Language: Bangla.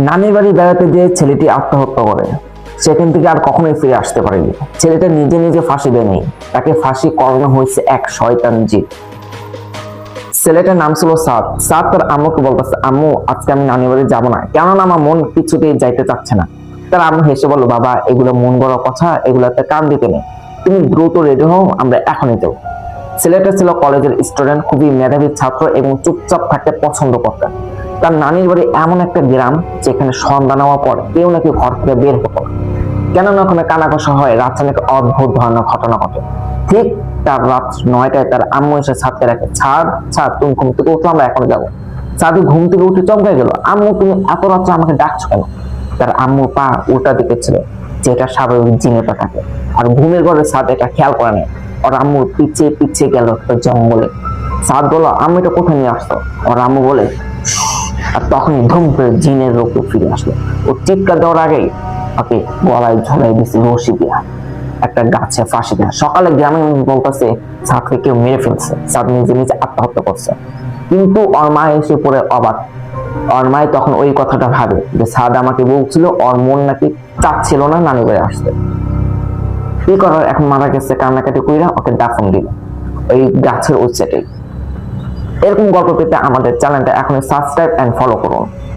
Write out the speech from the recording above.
নানির বাড়ি বেড়াতে যেয়ে ছেলেটি আত্মহত্যা করে। সেখান থেকে আর কখনোই ফিরে আসতে পারেনি। ছেলেটা নিজে নিজে ফাঁসি দেয়নি, তাকে ফাঁসি করানো হয়েছে এক শয়তান জিন। ছেলেটার নাম ছিল সাদ। সাদ তার আম্মুকে বলতেছে, আম্মু আজকে আমি নানির বাড়ি যাবো না, কেননা আমার মন কিছুতেই যাইতে চাচ্ছে না। তার আম্মু হেসে বলল, বাবা এগুলো মন গড়া কথা, এগুলাতে কান দিতে নেই, তুমি দ্রুত রেডি হও, আমরা এখনই যাও। ছেলেটা ছিল কলেজের স্টুডেন্ট, খুবই মেধাবী ছাত্র এবং চুপচাপ থাকতে পছন্দ করতেন। তার নানির বাড়ি এমন একটা গ্রাম যেখানে সন্ধ্যা নেওয়ার পর কেউ নাকি ঘর থেকে বের হতো না, কেননা ওখানে কানাঘষা হয়, রাত্রে নাকি অদ্ভুত ধরনের ঘটনা ঘটে। ঠিক তার রাত 9টায় তার আম্মু এসে ছাদকে রাখে, ছাদ ছাদ তুমি ঘুম থেকে উঠো, আমরা এখন যাবো। ছাদু ঘুম থেকে উঠে চমকে গেল, আম্মু তুমি এত রাত্রে আমাকে ডাকছো কেন? তার আম্মু পা উল্টা দিকে ছিল, যেটা স্বাভাবিক জিনে পা থাকে, আর ঘুমের ঘরে ছাদ এটা খেয়াল করে নেয়। ওর আম্মু পিছিয়ে পিছিয়ে গেল একটা জঙ্গলে। সাদ বললো, আম্মু এটা কোথায় নিয়ে আসতো? ওর আম্মু বলে, আর তখনই ধুম করে জিনের রূপে ফিরে আসলো। ও চিৎকার দেওয়ার আগেই ওকে গলায় ঝুলাই দিছে রশি দিয়া, একটা গাছে ফাঁসি দেয়। সকালে গ্রামের মানুষ বলতেছে সাদকে কেউ মেরে ফেলছে, সাদ নিজে নিজে আত্মহত্যা করছে। কিন্তু ওর মা এসে পড়ে অবাক। ওর মা তখন ওই কথাটা ভাবে যে সাদ আমাকে বলছিল ওর মন নাকি চাচ্ছিল না নানি বাড়ি আসতে। কি করার, এখন মারা গেছে, কান্নাকাটি কইরা ওকে দাফন দিল ওই গাছের ওই সাইডে। এরকম গল্প পেতে আমাদের চ্যানেলটা এখনই সাবস্ক্রাইব এন্ড ফলো করুন।